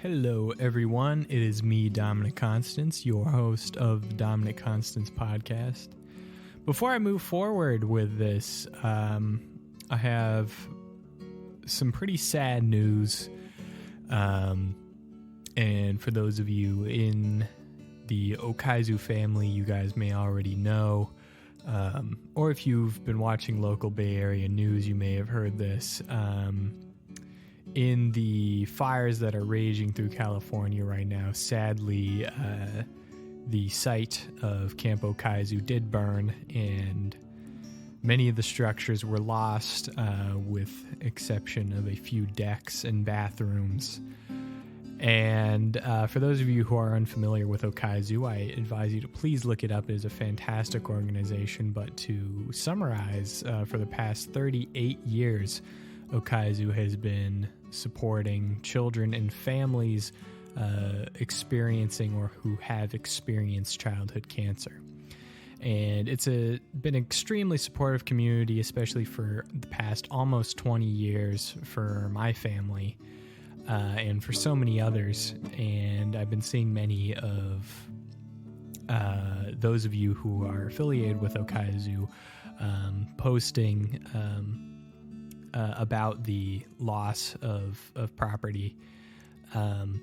Hello, everyone. It is me, DConstantz, your host of the DConstantz podcast. Before I move forward with this, I have some pretty sad news. And for those of you in the Okaizu family, you guys may already know. Or if you've been watching local Bay Area news, you may have heard this. In the fires that are raging through California right now, sadly, the site of Camp Okaizu did burn, and many of the structures were lost, with exception of a few decks and bathrooms. And for those of you who are unfamiliar with Okaizu, I advise you to please look it up. It is a fantastic organization, but to summarize, for the past 38 years, Okaizu has been supporting children and families experiencing or who have experienced childhood cancer. And it's been an extremely supportive community, especially for the past almost 20 years for my family and for so many others. And I've been seeing many of those of you who are affiliated with Okaizu posting about the loss of property. And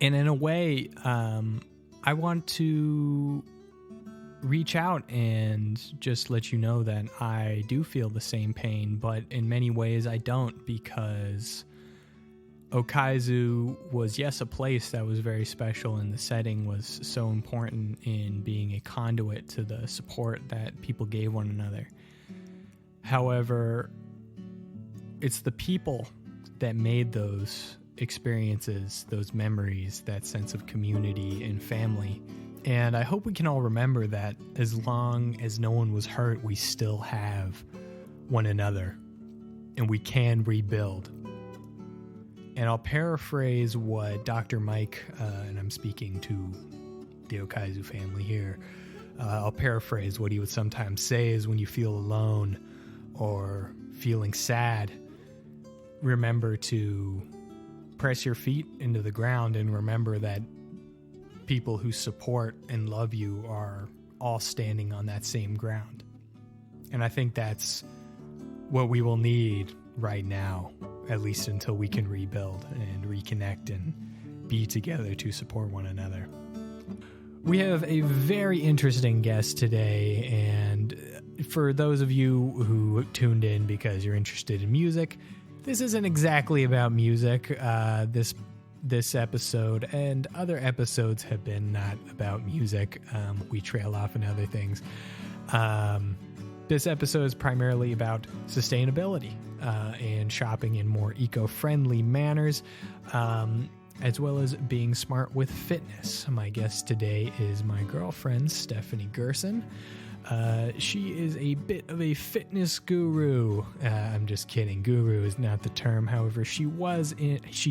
in a way, I want to reach out and just let you know that I do feel the same pain, but in many ways I don't, because Okaizu was, yes, a place that was very special, and the setting was so important in being a conduit to the support that people gave one another. However, it's the people that made those experiences, those memories, that sense of community and family. And I hope we can all remember that as long as no one was hurt, we still have one another, and we can rebuild. And I'll paraphrase what Dr. Mike, and I'm speaking to the Okaizu family here, I'll paraphrase what he would sometimes say is, when you feel alone or feeling sad, remember to press your feet into the ground and remember that people who support and love you are all standing on that same ground. And I think that's what we will need right now, at least until we can rebuild and reconnect and be together to support one another. We have a very interesting guest today, and for those of you who tuned in because you're interested in music, this isn't exactly about music. This episode and other episodes have been not about music. We trail off in other things. This episode is primarily about sustainability and shopping in more eco-friendly manners, as well as being smart with fitness. My guest today is my girlfriend, Stephanie Gerson. She is a bit of a fitness guru. I'm just kidding. Guru is not the term. However, she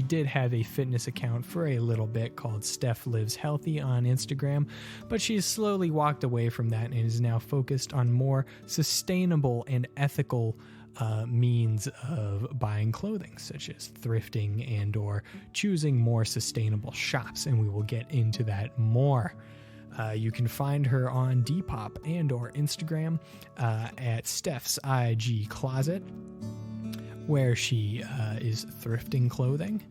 did have a fitness account for a little bit called Steph Lives Healthy on Instagram, but she has slowly walked away from that and is now focused on more sustainable and ethical means of buying clothing, such as thrifting and or choosing more sustainable shops, and we will get into that more. You can find her on Depop and or Instagram at Steph's IG Closet, where she is thrifting clothing.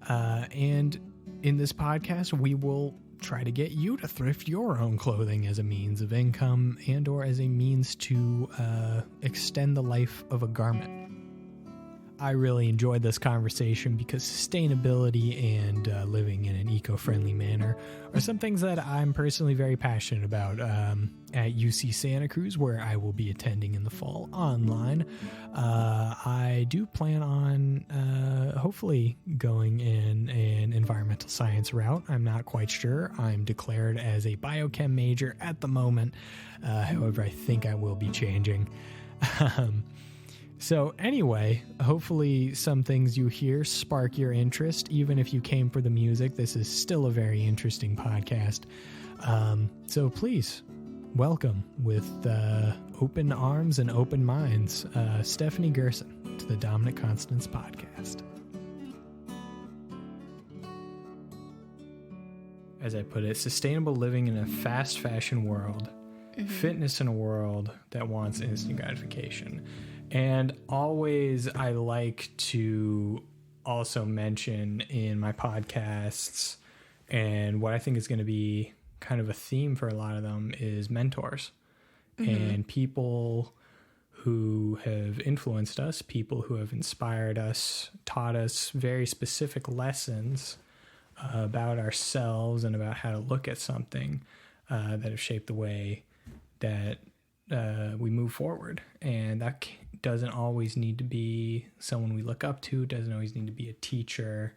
And in this podcast, we will try to get you to thrift your own clothing as a means of income and or as a means to extend the life of a garment. I really enjoyed this conversation because sustainability and living in an eco-friendly manner are some things that I'm personally very passionate about. At UC Santa Cruz, where I will be attending in the fall online, I do plan on hopefully going in an environmental science route. I'm not quite sure. I'm declared as a biochem major at the moment. However, I think I will be changing. So anyway, hopefully some things you hear spark your interest. Even if you came for the music, this is still a very interesting podcast. So please welcome with open arms and open minds, Stephanie Gerson to the DConstantz podcast. as I put it, sustainable living in a fast fashion world, fitness in a world that wants instant gratification. And always I like to also mention in my podcasts, and what I think is going to be kind of a theme for a lot of them, is mentors and people who have influenced us, people who have inspired us, taught us very specific lessons about ourselves and about how to look at something, that have shaped the way that we move forward. And that doesn't always need to be someone we look up to. It doesn't always need to be a teacher.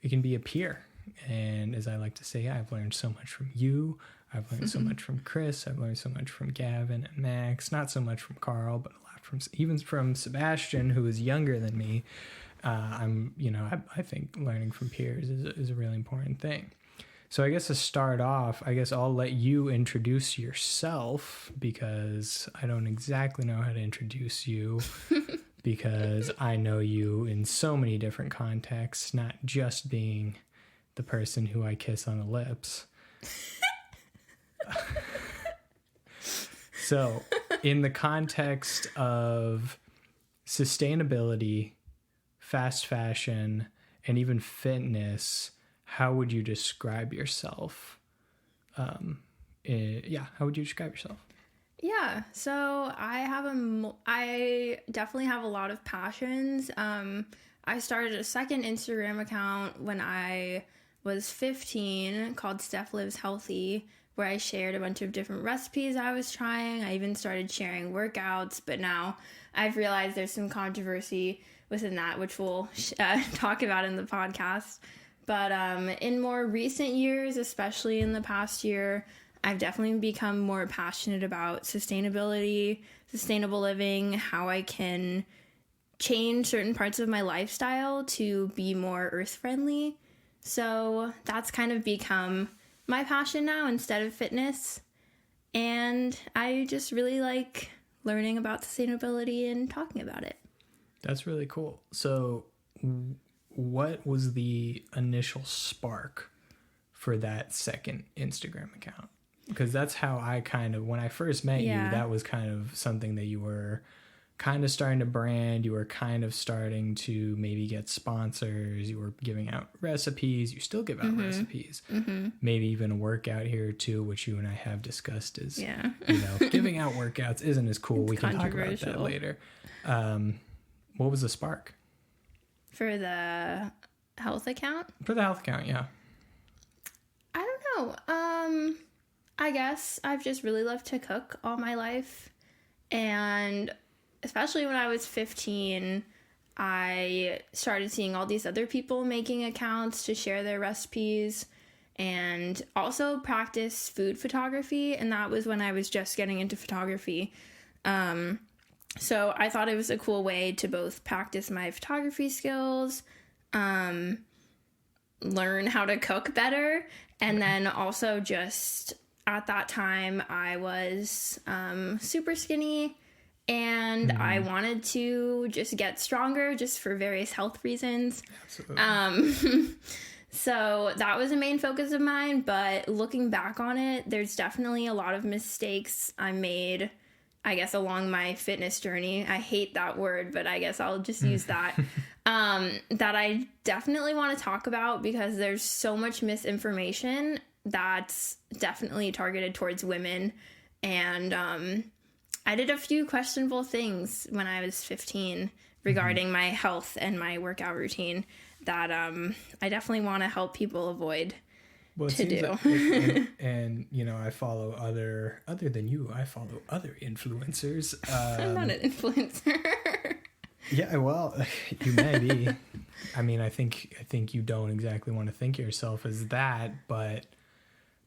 It can be a peer. And as I like to say, I've learned so much from you. I've learned so much from Chris. I've learned so much from Gavin and Max. Not so much from Carl, but a lot from Sebastian, who is younger than me. I think learning from peers is a really important thing. So I guess to start off, I'll let you introduce yourself, because I don't exactly know how to introduce you because I know you in so many different contexts, not just being the person who I kiss on the lips. So in the context of sustainability, fast fashion, and even fitness, how would you describe yourself? How would you describe yourself? Yeah, so I definitely have a lot of passions. I started a second Instagram account when I was 15 called Steph Lives Healthy, where I shared a bunch of different recipes I was trying. I even started sharing workouts, but now I've realized there's some controversy within that, which we'll talk about in the podcast. But in more recent years, especially in the past year, I've definitely become more passionate about sustainability, sustainable living, how I can change certain parts of my lifestyle to be more earth-friendly. So that's kind of become my passion now instead of fitness. And I just really like learning about sustainability and talking about it. That's really cool. So what was the initial spark for that second Instagram account? Because that's how I when I first met you, that was kind of something that you were kind of starting to brand. You were kind of starting to maybe get sponsors. You were giving out recipes. You still give out recipes. Maybe even a workout here or two, which you and I have discussed is, giving out workouts isn't as cool. We can talk about that later. What was the spark? For the health account? For the health account, yeah. I don't know. I guess I've just really loved to cook all my life. And especially when I was 15, I started seeing all these other people making accounts to share their recipes and also practice food photography. And that was when I was just getting into photography. So I thought it was a cool way to both practice my photography skills, learn how to cook better, and then also just at that time I was super skinny and I wanted to just get stronger just for various health reasons. Absolutely. So that was a main focus of mine, but looking back on it, there's definitely a lot of mistakes I made, I guess, along my fitness journey. I hate that word, but I guess I'll just use that. That I definitely want to talk about because there's so much misinformation that's definitely targeted towards women. And I did a few questionable things when I was 15 regarding my health and my workout routine that I definitely want to help people avoid. Well, it seems like, and I follow other than you. I follow other influencers. I'm not an influencer. Yeah, well, you may be. I mean, I think you don't exactly want to think of yourself as that, but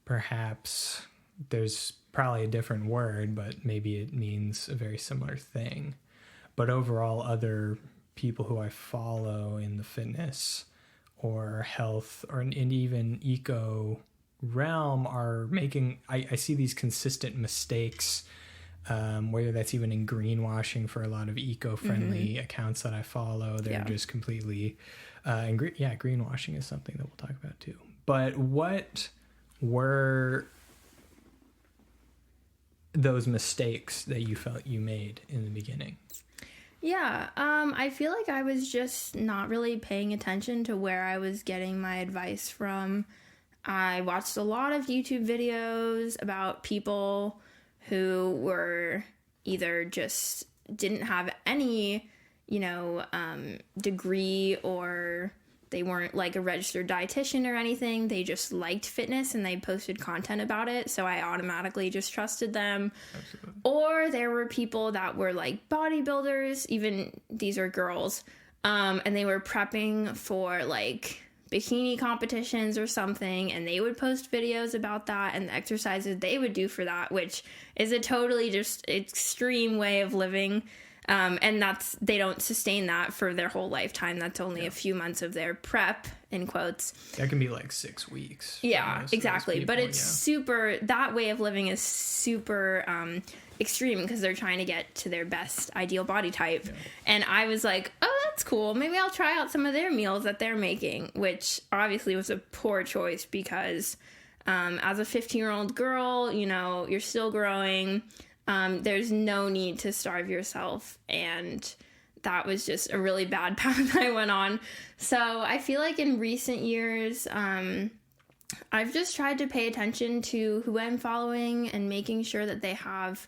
perhaps there's probably a different word, but maybe it means a very similar thing. But overall, other people who I follow in the fitness or health or and even eco realm are making, I see these consistent mistakes, whether that's even in greenwashing for a lot of eco-friendly accounts that I follow. They're just completely, greenwashing is something that we'll talk about too. But what were those mistakes that you felt you made in the beginning? Yeah, I feel like I was just not really paying attention to where I was getting my advice from. I watched a lot of YouTube videos about people who were either just didn't have any, degree, or they weren't like a registered dietitian or anything. They just liked fitness and they posted content about it. So I automatically just trusted them. Absolutely. Or there were people that were like bodybuilders, even these are girls, and they were prepping for like bikini competitions or something, and they would post videos about that and the exercises they would do for that, which is a totally just extreme way of living. And they don't sustain that for their whole lifetime. That's only a few months of their prep, in quotes. That can be like 6 weeks. Yeah, exactly. People, but it's super, that way of living is super extreme because they're trying to get to their best ideal body type. Yeah. And I was like, oh, that's cool. Maybe I'll try out some of their meals that they're making, which obviously was a poor choice because as a 15-year-old girl, you're still growing. There's no need to starve yourself, and that was just a really bad path I went on. So I feel like in recent years, I've just tried to pay attention to who I'm following and making sure that they have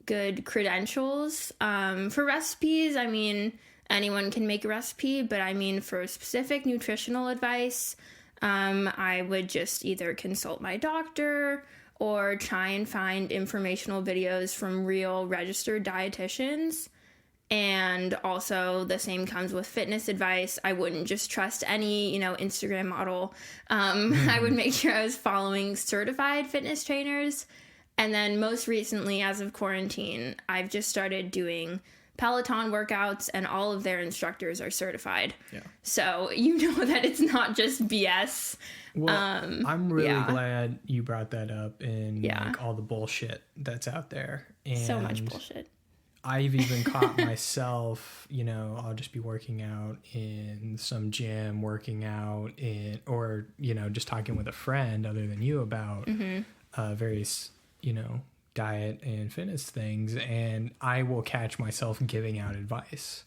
good credentials. For recipes, I mean, anyone can make a recipe, but I mean, for specific nutritional advice, I would just either consult my doctor or try and find informational videos from real registered dietitians. And also the same comes with fitness advice. I wouldn't just trust any, Instagram model. I would make sure I was following certified fitness trainers. And then most recently, as of quarantine, I've just started doing Peloton workouts, and all of their instructors are certified. Yeah. So that it's not just BS. Well, I'm really glad you brought that up in like all the bullshit that's out there. And so much bullshit. I've even caught myself, I'll just be working out in some gym, or just talking with a friend other than you about various, diet and fitness things, and I will catch myself giving out advice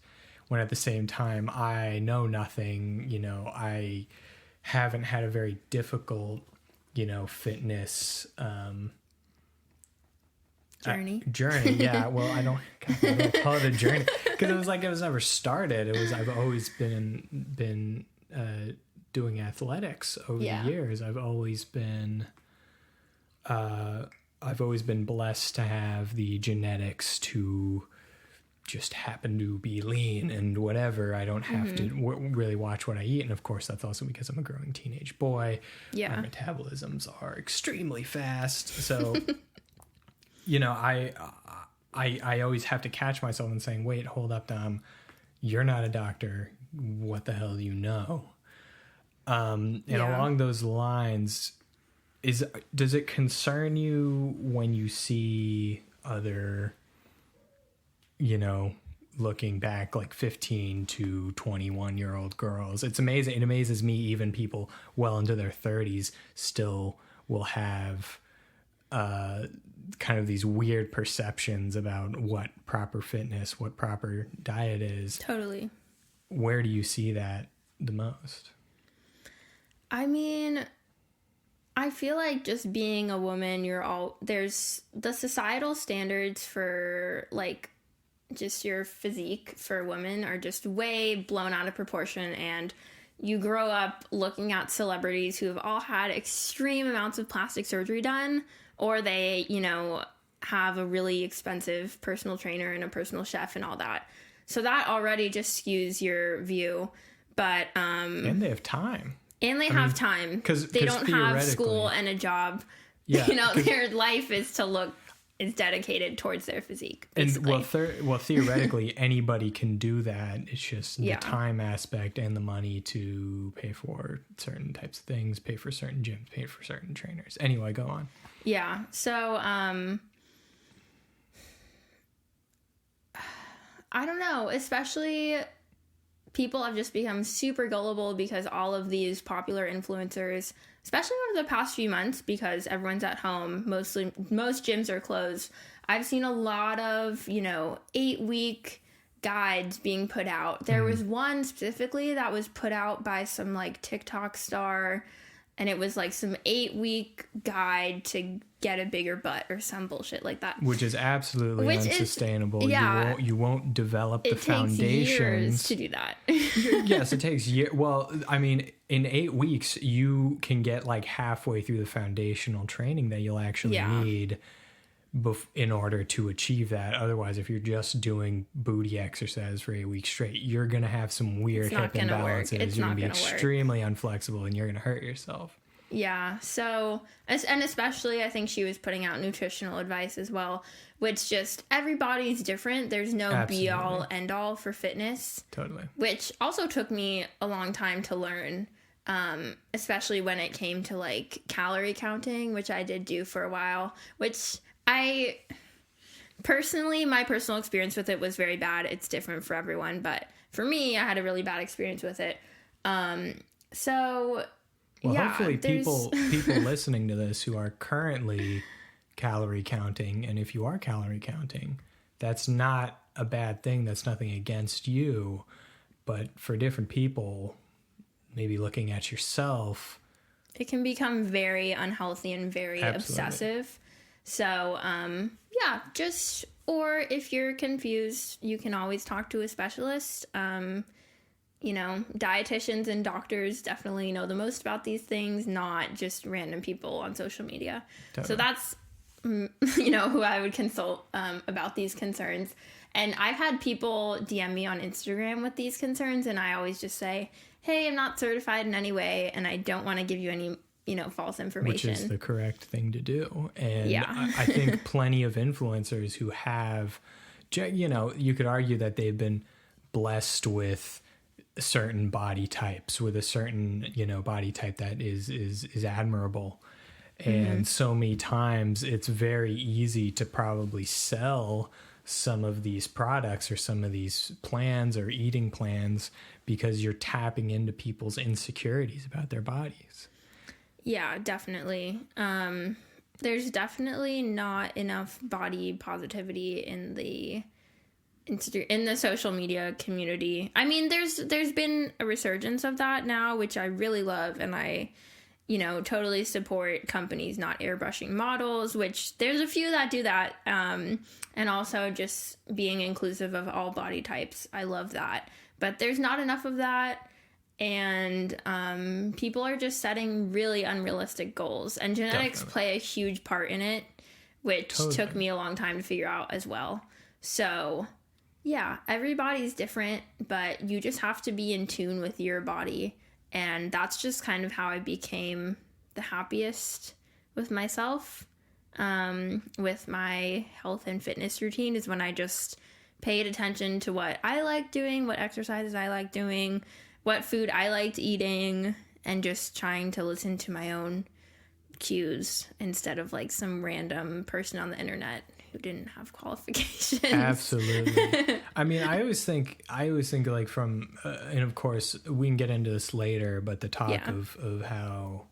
when at the same time I know nothing. I haven't had a very difficult, fitness journey. Yeah. Well, I don't call it a journey because it was never started. I've always been doing athletics over the years. I've always been blessed to have the genetics to just happen to be lean and whatever. I don't have to really watch what I eat. And of course, that's also because I'm a growing teenage boy. Yeah. Our metabolisms are extremely fast. So, I always have to catch myself and saying, wait, hold up, Dom. You're not a doctor. What the hell do you know? And along those lines, does it concern you when you see other, looking back, like 15 to 21-year-old girls? It's amazing. It amazes me even people well into their 30s still will have kind of these weird perceptions about what proper fitness, what proper diet is. Totally. Where do you see that the most? I mean, I feel like just being a woman, there's the societal standards for like just your physique for women are just way blown out of proportion, and you grow up looking at celebrities who have all had extreme amounts of plastic surgery done, or they, have a really expensive personal trainer and a personal chef and all that. So that already just skews your view. But and they have time. And they have time because they don't have school and a job. Yeah, their life is dedicated towards their physique. Basically. And well, theoretically, anybody can do that. It's just the time aspect and the money to pay for certain types of things, pay for certain gyms, pay for certain trainers. Anyway, go on. Yeah. So, I don't know, especially people have just become super gullible because all of these popular influencers, especially over the past few months, because everyone's at home, most gyms are closed. I've seen a lot of, 8-week guides being put out. There was one specifically that was put out by some like TikTok star, and it was like some 8-week guide to get a bigger butt or some bullshit like that. Which is absolutely unsustainable. Yeah. You won't develop the foundations. It takes years to do that. Yes, it takes years. Well, I mean, in 8 weeks, you can get like halfway through the foundational training that you'll actually need in order to achieve that. Otherwise, if you're just doing booty exercise for 8 weeks straight, you're going to have some weird hip imbalances. You're going to be extremely unflexible and you're going to hurt yourself. Yeah. So, and especially I think she was putting out nutritional advice as well, which just everybody's different. There's no be all end all for fitness. Totally. Which also took me a long time to learn. Especially when it came to like calorie counting, which I did do for a while, which my personal experience with it was very bad. It's different for everyone, but for me, I had a really bad experience with it. Hopefully people listening to this who are currently calorie counting, and if you are calorie counting, that's not a bad thing. That's nothing against you, but for different people, maybe looking at yourself, it can become very unhealthy and very obsessive. So, or if you're confused, you can always talk to a specialist. Dietitians and doctors definitely know the most about these things, not just random people on social media. Totally. So that's, who I would consult about these concerns. And I've had people DM me on Instagram with these concerns, and I always just say, hey, I'm not certified in any way, and I don't want to give you any false information. Which is the correct thing to do. And I think plenty of influencers who have, you could argue that they've been blessed with certain body types, with a certain, body type that is admirable. And so many times it's very easy to probably sell some of these products or some of these plans or eating plans because you're tapping into people's insecurities about their bodies. Yeah, definitely. There's definitely not enough body positivity in the social media community. I mean, there's been a resurgence of that now, which I really love, and I, totally support companies not airbrushing models, which there's a few that do that, and also just being inclusive of all body types. I love that. But there's not enough of that. And people are just setting really unrealistic goals, and genetics play a huge part in it, which took me a long time to figure out as well. So yeah, everybody's different, but you just have to be in tune with your body. And that's just kind of how I became the happiest with myself, with my health and fitness routine, is when I just paid attention to what I like doing, what exercises I like doing, what food I liked eating, and just trying to listen to my own cues instead of like some random person on the internet who didn't have qualifications. Absolutely. I mean, I always think like from, and of course we can get into this later, but the talk of how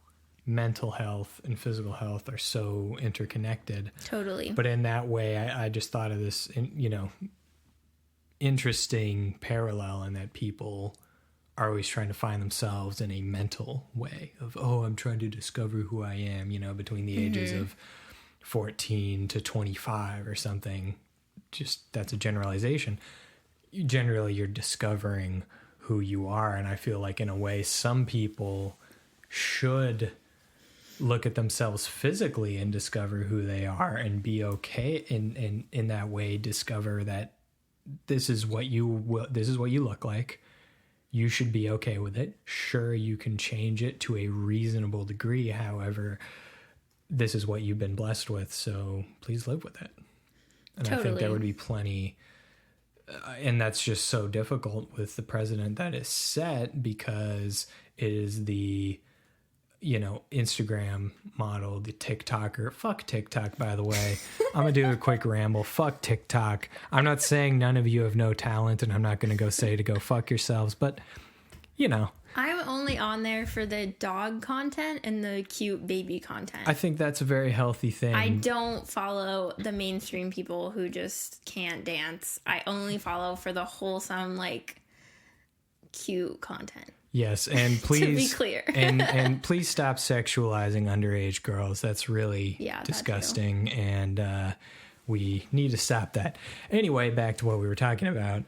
mental health and physical health are so interconnected. Totally. But in that way, I just thought of this, interesting parallel in that people are always trying to find themselves in a mental way of, I'm trying to discover who I am, between the ages of 14 to 25 or something. Just, that's a generalization. Generally, you're discovering who you are. And I feel like in a way, some people should look at themselves physically and discover who they are and be okay in that way, discover that this is what you look like. You should be okay with it. Sure, you can change it to a reasonable degree. However, this is what you've been blessed with, so please live with it. And I think there would be plenty, and that's just so difficult with the president that is set, because it is the Instagram model, the TikToker. Fuck TikTok, by the way. I'm going to do a quick ramble. Fuck TikTok. I'm not saying none of you have no talent, and I'm not going to go fuck yourselves, but, I'm only on there for the dog content and the cute baby content. I think that's a very healthy thing. I don't follow the mainstream people who just can't dance. I only follow for the wholesome, cute content. Yes, and please to be clear. and please stop sexualizing underage girls. That's really disgusting, and we need to stop that. Anyway, back to what we were talking about.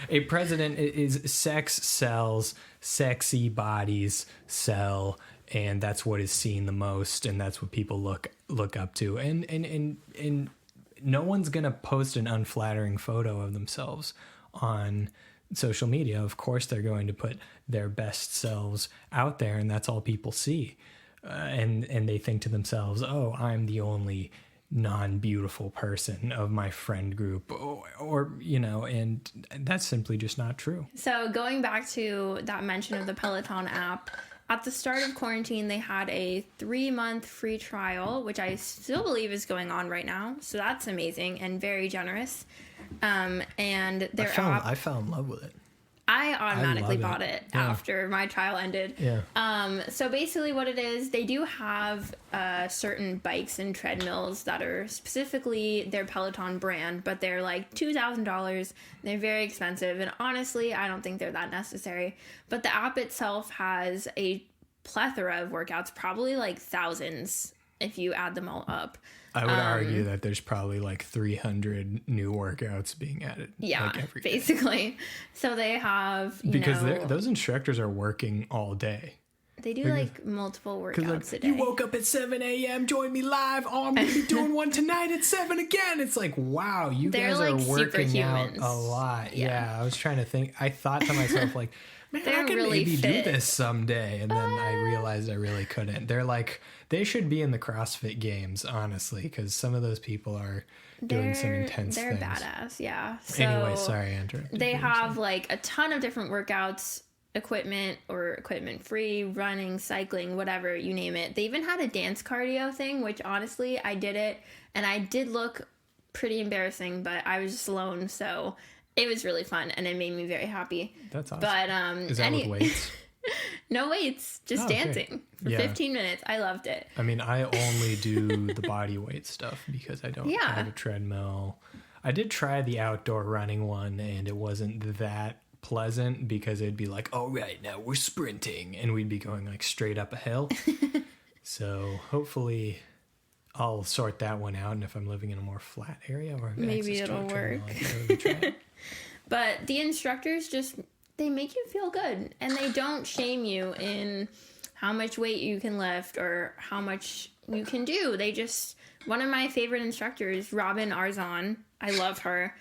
A president is sex sells, sexy bodies sell, and that's what is seen the most, and that's what people look up to. And no one's gonna post an unflattering photo of themselves on social media. Of course, they're going to put their best selves out there, and that's all people see. And they think to themselves, "Oh, I'm the only non-beautiful person of my friend group," or and that's simply just not true. So going back to that mention of the Peloton app, at the start of quarantine, they had a 3-month free trial, which I still believe is going on right now. So that's amazing and very generous. And their I fell in love with it. I automatically bought it after my trial ended. Yeah. So basically what it is, they do have certain bikes and treadmills that are specifically their Peloton brand, but they're like $2,000. They're very expensive. And honestly, I don't think they're that necessary. But the app itself has a plethora of workouts, probably like thousands if you add them all up. I would argue that there's probably like 300 new workouts being added. Yeah, every basically. Day. So they have, because those instructors are working all day. They do multiple workouts a day. You woke up at 7 a.m., join me live. Oh, I'm going to be doing one tonight at 7 again. It's like, wow, guys are working out a lot. Yeah, I was trying to think. I thought to myself, man, I could really maybe do this someday. And then I realized I really couldn't. They should be in the CrossFit games, honestly, because some of those people are doing some intense things. They're badass, yeah. So anyway, sorry I interrupted. They have a ton of different workouts, equipment or equipment free, running, cycling, whatever, you name it. They even had a dance cardio thing, which honestly, I did it, and I did look pretty embarrassing, but I was just alone, so it was really fun, and it made me very happy. That's awesome. But is that with weights? No weights, just dancing for 15 minutes. I loved it. I mean, I only do the body weight stuff because I don't have a treadmill. I did try the outdoor running one, and it wasn't that pleasant because it'd be like, "Oh, right, now we're sprinting," and we'd be going straight up a hill. So hopefully I'll sort that one out, and if I'm living in a more flat area or maybe it'll work. But the instructors they make you feel good, and they don't shame you in how much weight you can lift or how much you can do. One of my favorite instructors, Robin Arzon, I love her.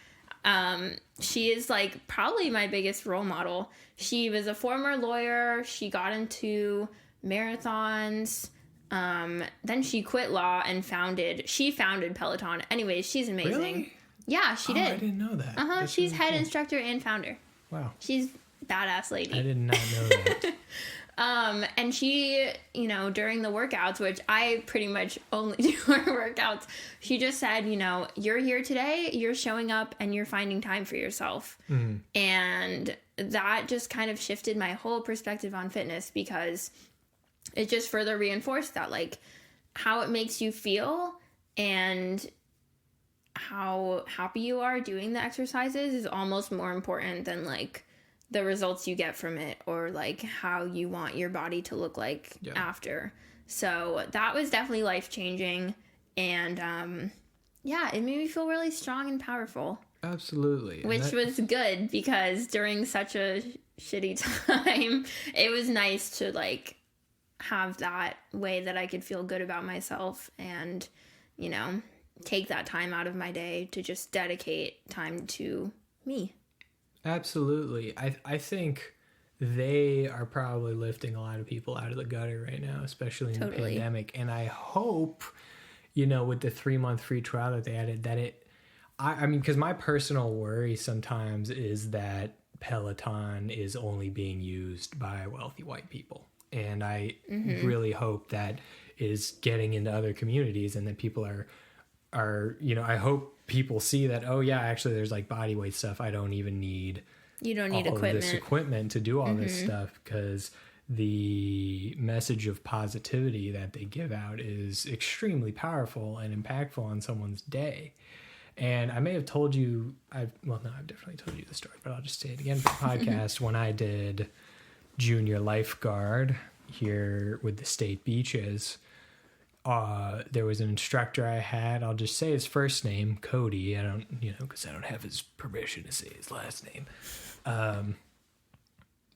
She is probably my biggest role model. She was a former lawyer. She got into marathons. Then she quit law and founded Peloton. Anyways, she's amazing. Really? Yeah, she did. I didn't know that. She's really head instructor and founder. Wow. She's badass lady. I did not know that. And she, during the workouts, which I pretty much only do her workouts, she just said, you're here today, you're showing up, and you're finding time for yourself. Mm-hmm. And that just kind of shifted my whole perspective on fitness, because it just further reinforced that, how it makes you feel and how happy you are doing the exercises is almost more important than the results you get from it, or how you want your body to look after. So that was definitely life-changing, and it made me feel really strong and powerful. Absolutely. Which was good, because during such a shitty time, it was nice to have that way that I could feel good about myself and, take that time out of my day to just dedicate time to me. Absolutely. I think they are probably lifting a lot of people out of the gutter right now, especially in the pandemic. And I hope, with the 3-month free trial that they added, that I mean, because my personal worry sometimes is that Peloton is only being used by wealthy white people. And I really hope that is getting into other communities, and that people are, you know, I hope people see that, oh yeah, actually there's like body weight stuff. I don't even need all of this equipment to do all this stuff, because the message of positivity that they give out is extremely powerful and impactful on someone's day. And I may have told you, I've definitely told you the story, but I'll just say it again for the podcast. When I did junior lifeguard here with the state beaches, there was an instructor I had. I'll just say his first name, Cody. I don't, you know, because I don't have his permission to say his last name.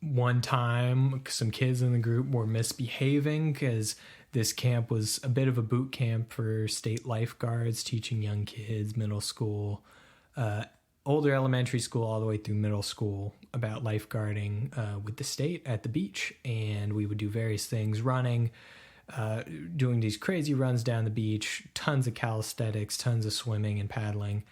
One time, some kids in the group were misbehaving because this camp was a bit of a boot camp for state lifeguards, teaching young kids, middle school, older elementary school, all the way through middle school, about lifeguarding with the state at the beach. And we would do various things, running, doing these crazy runs down the beach, tons of calisthenics, tons of swimming and paddling.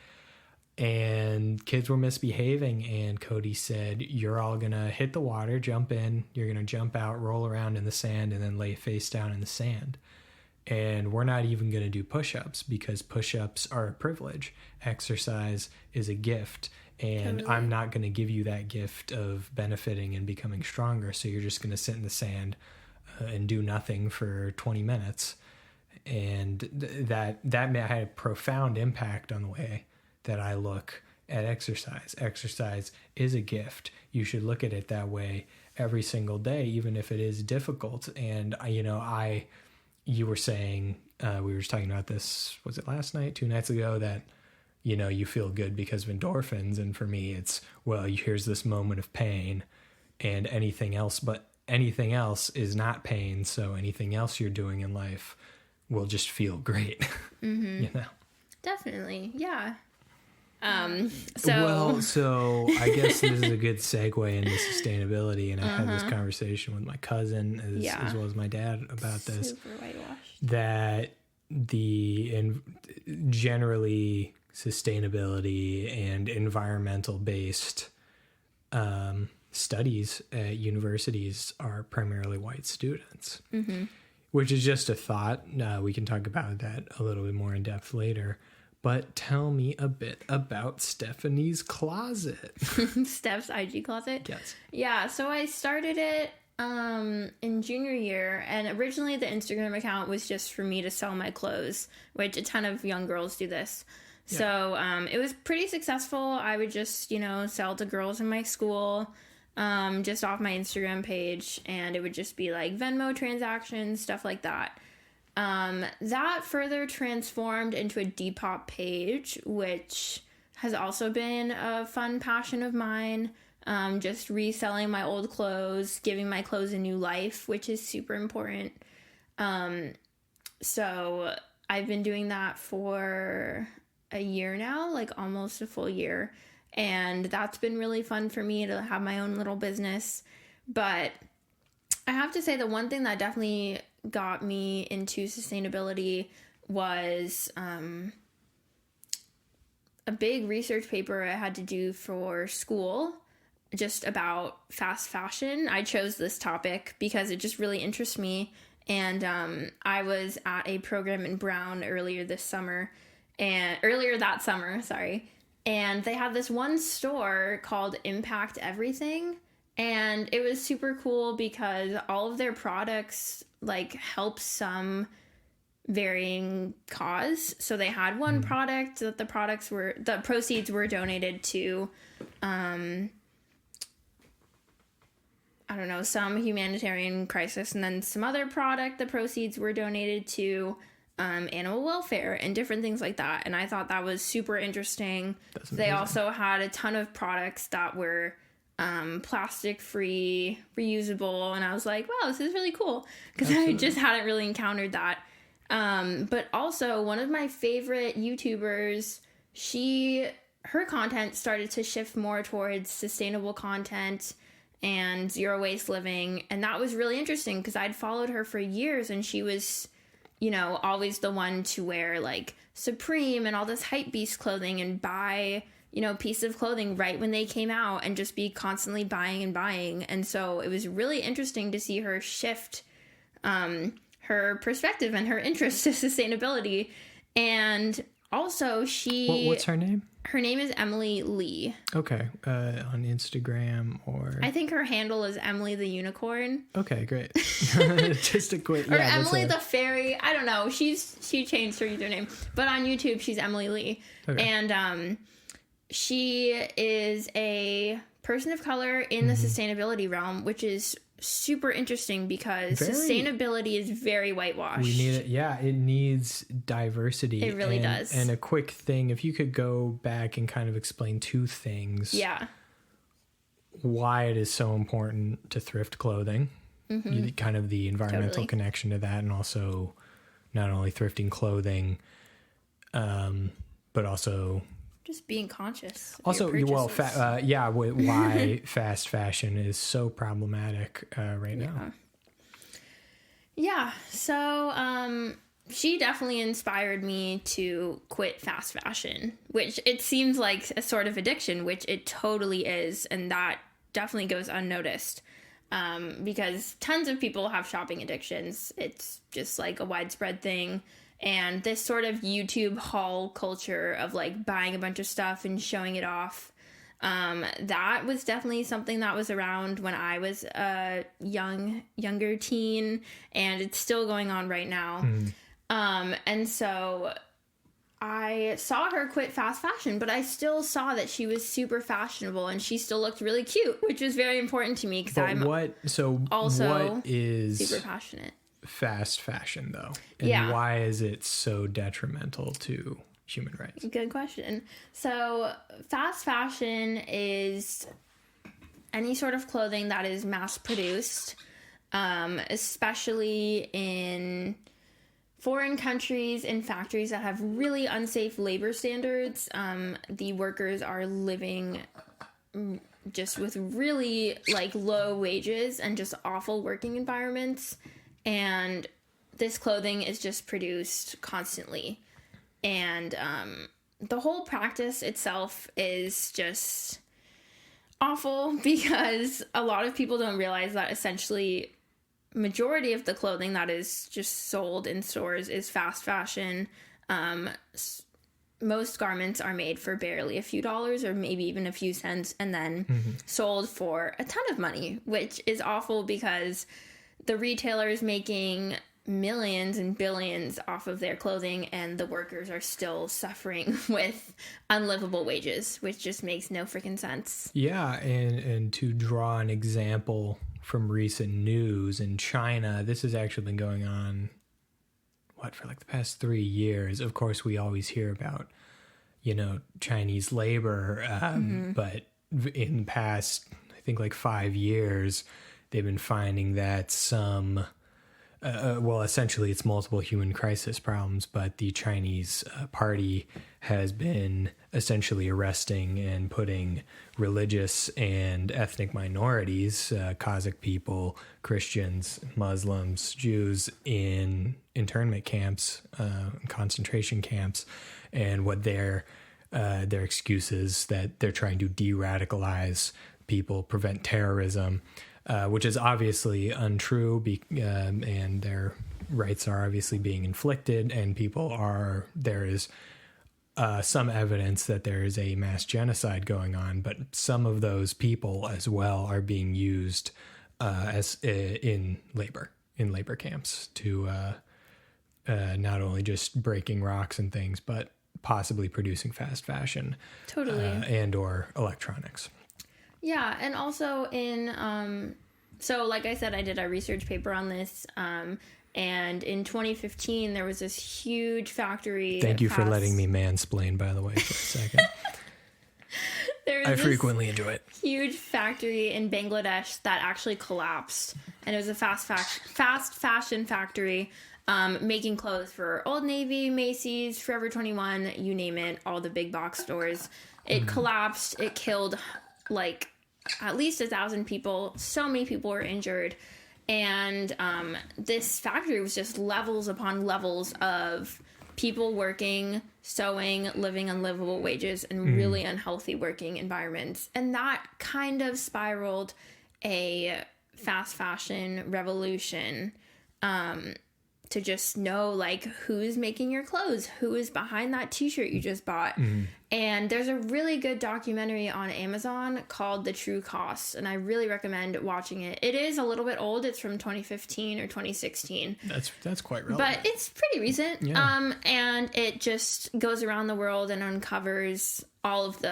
And kids were misbehaving, and Cody said, you're all going to hit the water, jump in, you're going to jump out, roll around in the sand, and then lay face down in the sand. And we're not even going to do push-ups, because push-ups are a privilege. Exercise is a gift, and I'm not going to give you that gift of benefiting and becoming stronger. So you're just going to sit in the sand and do nothing for 20 minutes. And that had a profound impact on the way that I look at exercise. Exercise is a gift. You should look at it that way every single day, even if it is difficult. And you were saying, we were just talking about this, was it last night, 2 nights ago, that, you know, you feel good because of endorphins. And for me, it's, well, here's this moment of pain, and anything else is not pain. So anything else you're doing in life will just feel great. You know? Definitely. Yeah. So I guess this is a good segue into sustainability, and I had this conversation with my cousin as well as my dad about this. Super whitewashed. That generally sustainability and environmental based studies at universities are primarily white students, which is just a thought. We can talk about that a little bit more in depth later. But tell me a bit about Stephanie's closet. Steph's IG closet? Yes. Yeah, so I started it in junior year, and originally the Instagram account was just for me to sell my clothes, which a ton of young girls do this. Yeah. So it was pretty successful. I would just, sell to girls in my school, just off my Instagram page, and it would just be like Venmo transactions, stuff like that. That further transformed into a Depop page, which has also been a fun passion of mine. Just reselling my old clothes, giving my clothes a new life, which is super important. So I've been doing that for a year now, like almost a full year. And that's been really fun for me to have my own little business. But I have to say the one thing that definitely got me into sustainability was a big research paper I had to do for school just about fast fashion. I chose this topic because it just really interests me, and I was at a program in Brown earlier that summer, and they had this one store called Impact Everything. And it was super cool because all of their products help some varying cause. So they had one product that the proceeds were donated to, some humanitarian crisis, and then some other product, the proceeds were donated to animal welfare and different things like that. And I thought that was super interesting. They also had a ton of products that were plastic free, reusable, and I was like, wow, this is really cool, because I just hadn't really encountered that. But also one of my favorite YouTubers, her content started to shift more towards sustainable content and zero waste living, and that was really interesting because I'd followed her for years, and she was always the one to wear Supreme and all this hype beast clothing and buy pieces of clothing right when they came out and just be constantly buying and buying. And so it was really interesting to see her shift her perspective and her interest to sustainability. And also What's her name? Her name is Emily Lee. Okay. On Instagram or... I think her handle is Emily the Unicorn. Okay, great. Just a quick... Or Emily the Fairy. I don't know. She changed her username. But on YouTube, she's Emily Lee. Okay. And she is a person of color in the sustainability realm, which is super interesting because sustainability is very whitewashed. We need it. Yeah, it needs diversity. It really does. And a quick thing, if you could go back and kind of explain two things. Yeah. Why it is so important to thrift clothing, kind of the environmental connection to that, and also not only thrifting clothing, but also... just being conscious. Also, why fast fashion is so problematic right now. Yeah. So, she definitely inspired me to quit fast fashion, which it seems like a sort of addiction, which it totally is. And that definitely goes unnoticed. Because tons of people have shopping addictions. It's just like a widespread thing. And this sort of YouTube haul culture of like buying a bunch of stuff and showing it off, that was definitely something that was around when I was a younger teen, and it's still going on right now. And so I saw her quit fast fashion, but I still saw that she was super fashionable and she still looked really cute, which was very important to me because what is super passionate. Fast fashion though, and why is it so detrimental to human rights? Good question. So fast fashion is any sort of clothing that is mass produced, especially in foreign countries, in factories that have really unsafe labor standards. The workers are living just with really like low wages and just awful working environments. And this clothing is just produced constantly. And the whole practice itself is just awful because a lot of people don't realize that essentially majority of the clothing that is just sold in stores is fast fashion. Most garments are made for barely a few dollars or maybe even a few cents and then sold for a ton of money, which is awful because the retailer is making millions and billions off of their clothing and the workers are still suffering with unlivable wages, which just makes no freaking sense. Yeah, and to draw an example from recent news in China, this has actually been going on, for like the past 3 years. Of course, we always hear about, Chinese labor, but in the past, I think like 5 years, they've been finding that some, essentially it's multiple human crisis problems, but the Chinese party has been essentially arresting and putting religious and ethnic minorities, Kazakh people, Christians, Muslims, Jews in internment camps, concentration camps, and what their excuse is that they're trying to de-radicalize people, prevent terrorism, which is obviously untrue, and their rights are obviously being inflicted, and there is some evidence that there is a mass genocide going on, but some of those people as well are being used as in labor camps to not only just breaking rocks and things, but possibly producing fast fashion, and or electronics. Yeah, and also in, so like I said, I did a research paper on this, and in 2015, there was this huge factory. Thank you for letting me mansplain, by the way, for a second. I frequently enjoy it. Huge factory in Bangladesh that actually collapsed, and it was a fast fashion factory, making clothes for Old Navy, Macy's, Forever 21, you name it, all the big box stores. It collapsed. It killed like at least 1,000 people. So many people were injured. And this factory was just levels upon levels of people working, sewing, living unlivable wages in really unhealthy working environments. And that kind of spiraled a fast fashion revolution, to just know like who's making your clothes, who is behind that t-shirt you just bought. And there's a really good documentary on Amazon called The True Cost, and I really recommend watching it. It is a little bit old. It's from 2015 or 2016. That's quite relevant. But it's pretty recent. Yeah. And it just goes around the world and uncovers all of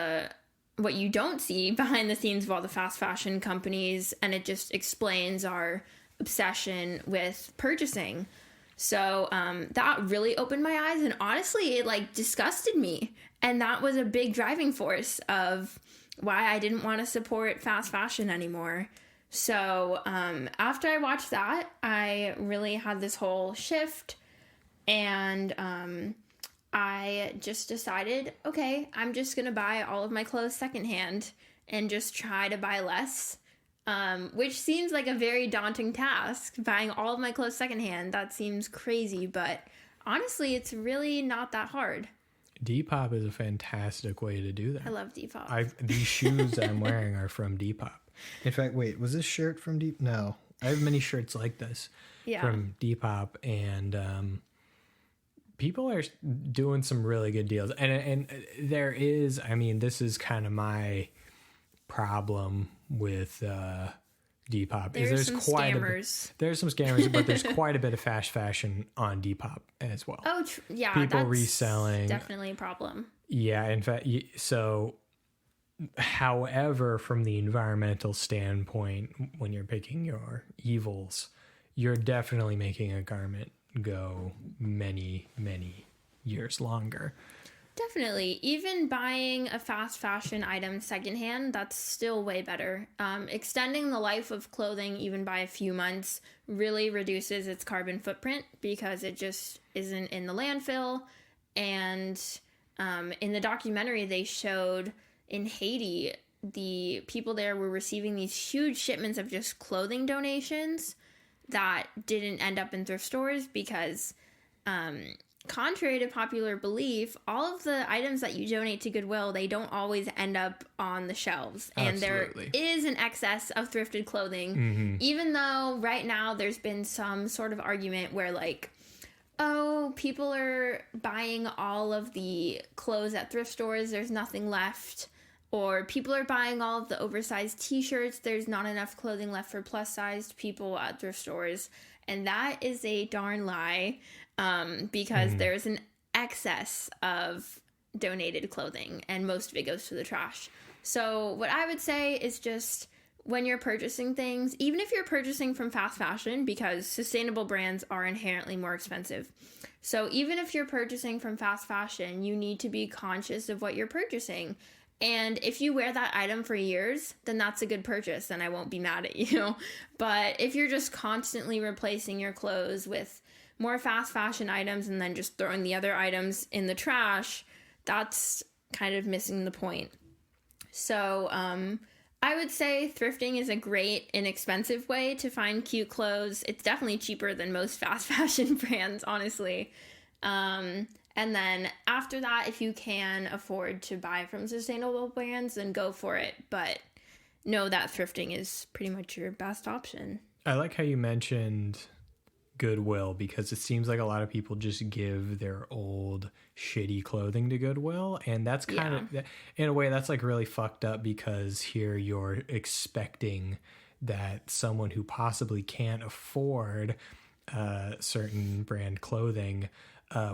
what you don't see behind the scenes of all the fast fashion companies, and it just explains our obsession with purchasing. So that really opened my eyes, and honestly, it like disgusted me. And that was a big driving force of why I didn't want to support fast fashion anymore. So after I watched that, I really had this whole shift, and I just decided, okay, I'm just going to buy all of my clothes secondhand and just try to buy less. Which seems like a very daunting task, buying all of my clothes secondhand. That seems crazy, but honestly, it's really not that hard. Depop is a fantastic way to do that. I love Depop. These shoes I'm wearing are from Depop. In fact, wait, was this shirt from Depop? No, I have many shirts like this from Depop, and people are doing some really good deals. And there is, I mean, this is kind of my problem with Depop. There's some scammers. There's some scammers, but there's quite a bit of fast fashion on Depop as well. Oh, yeah. People that's reselling. Definitely a problem. Yeah, in fact, so however, from the environmental standpoint, when you're picking your evils, you're definitely making a garment go many, many years longer. Definitely. Even buying a fast fashion item secondhand, that's still way better. Extending the life of clothing even by a few months really reduces its carbon footprint because it just isn't in the landfill. And in the documentary, they showed in Haiti, the people there were receiving these huge shipments of just clothing donations that didn't end up in thrift stores because contrary to popular belief, all of the items that you donate to Goodwill, they don't always end up on the shelves. And Absolutely. There is an excess of thrifted clothing, even though right now there's been some sort of argument where like, oh, people are buying all of the clothes at thrift stores, there's nothing left. Or people are buying all of the oversized t-shirts, there's not enough clothing left for plus-sized people at thrift stores. And that is a darn lie. Because there's an excess of donated clothing and most of it goes to the trash. So what I would say is just when you're purchasing things, even if you're purchasing from fast fashion, because sustainable brands are inherently more expensive. So even if you're purchasing from fast fashion, you need to be conscious of what you're purchasing. And if you wear that item for years, then that's a good purchase and I won't be mad at you. But if you're just constantly replacing your clothes with more fast fashion items and then just throwing the other items in the trash, that's kind of missing the point. So I would say thrifting is a great, inexpensive way to find cute clothes. It's definitely cheaper than most fast fashion brands, honestly. And then after that, if you can afford to buy from sustainable brands, then go for it. But know that thrifting is pretty much your best option. I like how you mentioned Goodwill, because it seems like a lot of people just give their old shitty clothing to Goodwill, and that's kind of, in a way, that's like really fucked up, because here you're expecting that someone who possibly can't afford certain brand clothing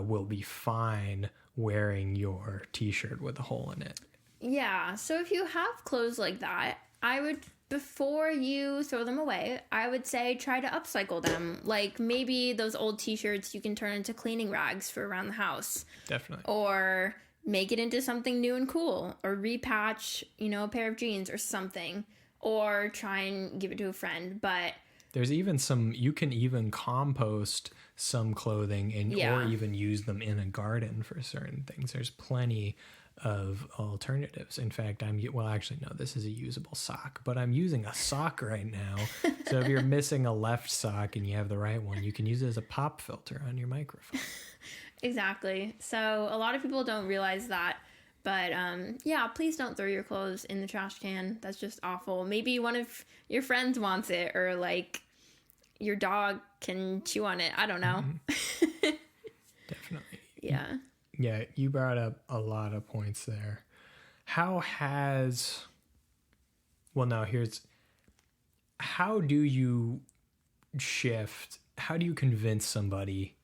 will be fine wearing your t-shirt with a hole in it. Yeah, so if you have clothes like that, I would, before you throw them away, I would say try to upcycle them. Like maybe those old t-shirts you can turn into cleaning rags for around the house. Definitely. Or make it into something new and cool. Or repatch, a pair of jeans or something. Or try and give it to a friend. But there's even you can even compost some clothing or even use them in a garden for certain things. There's plenty of alternatives. In fact, this is a usable sock, but I'm using a sock right now. So if you're missing a left sock and you have the right one, you can use it as a pop filter on your microphone. Exactly. So a lot of people don't realize that. But yeah, please don't throw your clothes in the trash can. That's just awful. Maybe one of your friends wants it, or like your dog can chew on it. I don't know. Definitely. Yeah. Yeah, you brought up a lot of points there. How do you how do you convince somebody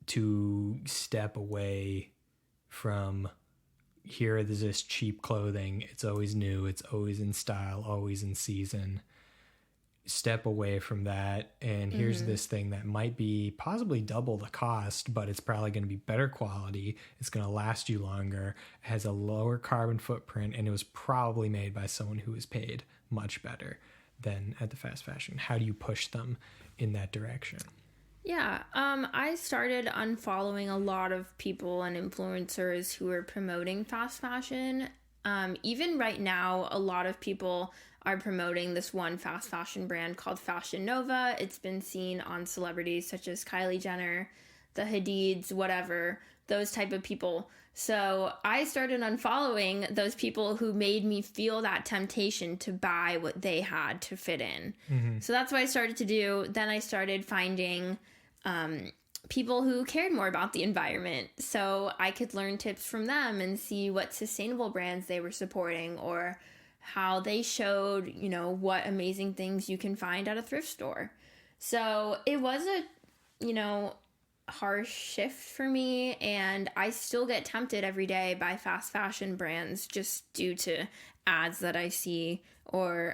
to step away from, here is this cheap clothing, it's always new, it's always in style, always in season, step away from that, and here's this thing that might be possibly double the cost, but it's probably going to be better quality, it's going to last you longer, has a lower carbon footprint, and it was probably made by someone who was paid much better than at the fast fashion. How do you push them in that direction? Yeah, I started unfollowing a lot of people and influencers who are promoting fast fashion. Even right now, a lot of people are promoting this one fast fashion brand called Fashion Nova. It's been seen on celebrities such as Kylie Jenner, the Hadids, whatever, those type of people. So I started unfollowing those people who made me feel that temptation to buy what they had to fit in. So that's what I started to do. Then I started finding people who cared more about the environment, so I could learn tips from them and see what sustainable brands they were supporting, or how they showed, what amazing things you can find at a thrift store. So it was a, harsh shift for me, and I still get tempted every day by fast fashion brands just due to ads that I see, or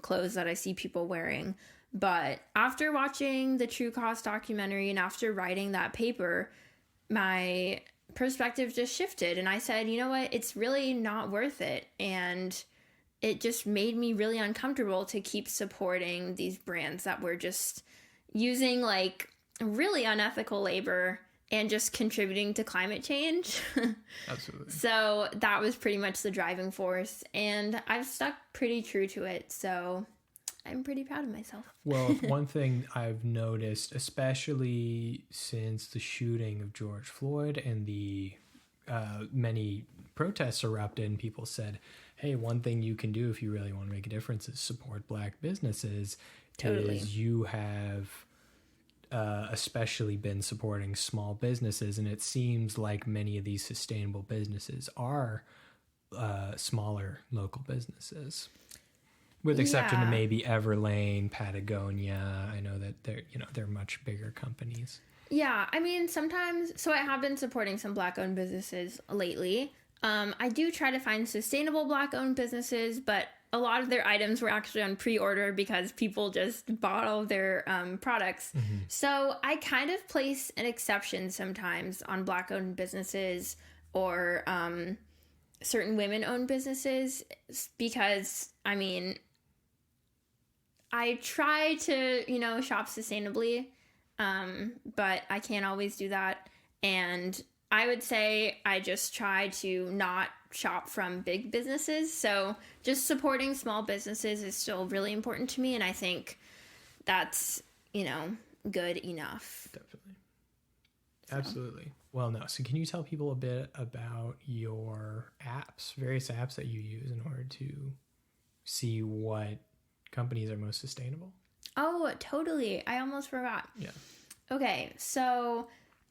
clothes that I see people wearing. But after watching the True Cost documentary and after writing that paper, my perspective just shifted, and I said, you know what, it's really not worth it. And it just made me really uncomfortable to keep supporting these brands that were just using like really unethical labor and just contributing to climate change. Absolutely. So that was pretty much the driving force, and I've stuck pretty true to it. So I'm pretty proud of myself. Well, one thing I've noticed, especially since the shooting of George Floyd and the many protests erupted, and people said, hey, one thing you can do if you really want to make a difference is support Black businesses. Totally. Is you have especially been supporting small businesses, and it seems like many of these sustainable businesses are smaller local businesses. With exception to maybe Everlane, Patagonia. I know that they're much bigger companies. Yeah, I mean, sometimes, so I have been supporting some Black-owned businesses lately. I do try to find sustainable Black-owned businesses, but a lot of their items were actually on pre-order because people just bought all of their products. So I kind of place an exception sometimes on Black-owned businesses or certain women-owned businesses because, I mean, I try to, shop sustainably, but I can't always do that. And I would say I just try to not shop from big businesses. So just supporting small businesses is still really important to me. And I think that's, good enough. Definitely. So. Absolutely. Well, no. So can you tell people a bit about your various apps that you use in order to see what companies are most sustainable? Oh, totally. I almost forgot. Yeah. Okay. So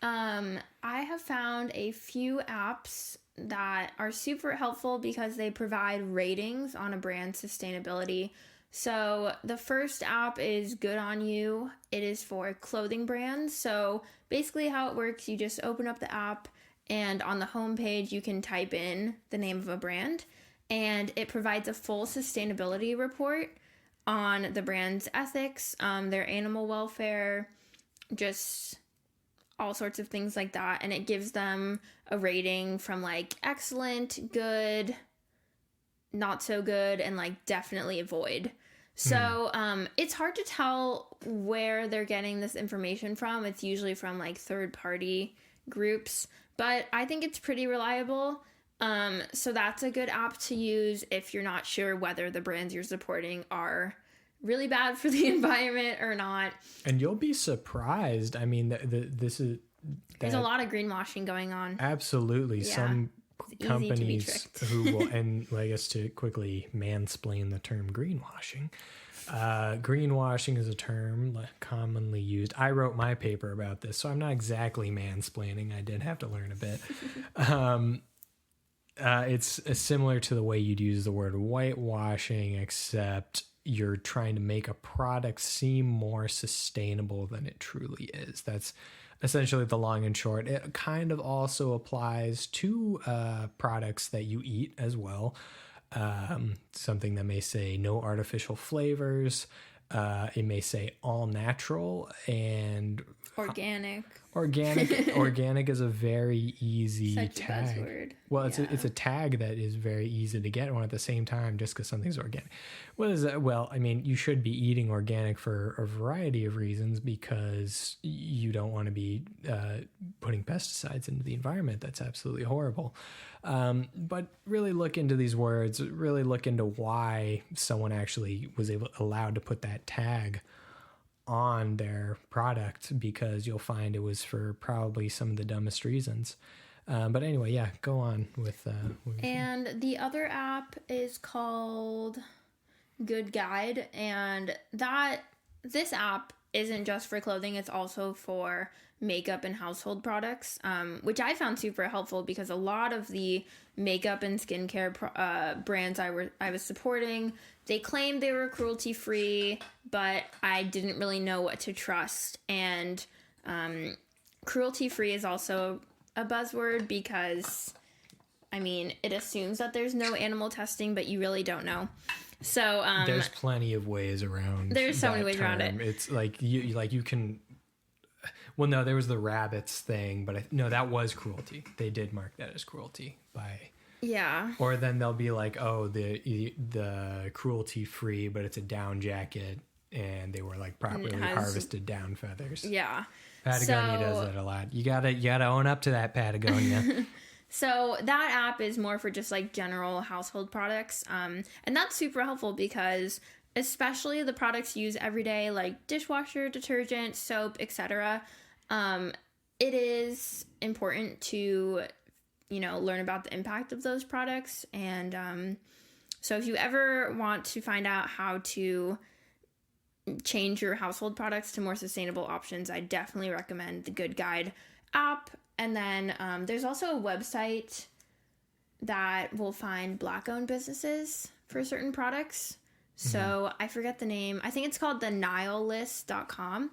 I have found a few apps that are super helpful because they provide ratings on a brand's sustainability. So the first app is Good On You. It is for clothing brands. So basically how it works, you just open up the app, and on the homepage you can type in the name of a brand, and it provides a full sustainability report on the brand's ethics, their animal welfare, just all sorts of things like that. And it gives them a rating from like excellent, good, not so good, and like definitely avoid. So it's hard to tell where they're getting this information from. It's usually from like third-party groups, but I think it's pretty reliable. So that's a good app to use if you're not sure whether the brands you're supporting are really bad for the environment or not. And you'll be surprised. I mean, this is There's a lot of greenwashing going on. Absolutely. Yeah. Some It's companies easy to be who will, and I guess to quickly mansplain the term greenwashing. Greenwashing is a term commonly used. I wrote my paper about this, so I'm not exactly mansplaining. I did have to learn a bit. It's similar to the way you'd use the word whitewashing, except you're trying to make a product seem more sustainable than it truly is. That's essentially the long and short. It kind of also applies to products that you eat as well. Something that may say no artificial flavors. It may say all natural and Organic. Organic is a very easy Such tag. a buzzword. Well, it's a tag that is very easy to get one at the same time just because something's organic. What is that? Well, I mean, you should be eating organic for a variety of reasons because you don't want to be putting pesticides into the environment. That's absolutely horrible. But really look into these words, really look into why someone actually was allowed to put that tag on their product, because you'll find it was for probably some of the dumbest reasons. But anyway, yeah, go on with and the other app is called Good Guide, and this app isn't just for clothing, it's also for makeup and household products, which I found super helpful because a lot of the makeup and skincare brands I was supporting, they claimed they were cruelty free, but I didn't really know what to trust. And cruelty free is also a buzzword because, I mean, it assumes that there's no animal testing, but you really don't know. So there's plenty of ways around. There's so many ways around it. It's like you can. Well, no, there was the rabbits thing, but no, that was cruelty. They did mark that as cruelty by. Yeah. Or then they'll be like, oh, the cruelty free, but it's a down jacket, and they were like properly harvested down feathers. Yeah. Patagonia does that a lot. You gotta own up to that, Patagonia. So that app is more for just like general household products, and that's super helpful because especially the products you use every day, like dishwasher, detergent, soap, etc. It is important to learn about the impact of those products. And so if you ever want to find out how to change your household products to more sustainable options, I definitely recommend the Good Guide app. And then there's also a website that will find Black-owned businesses for certain products. So I forget the name. I think it's called the nihilist.com.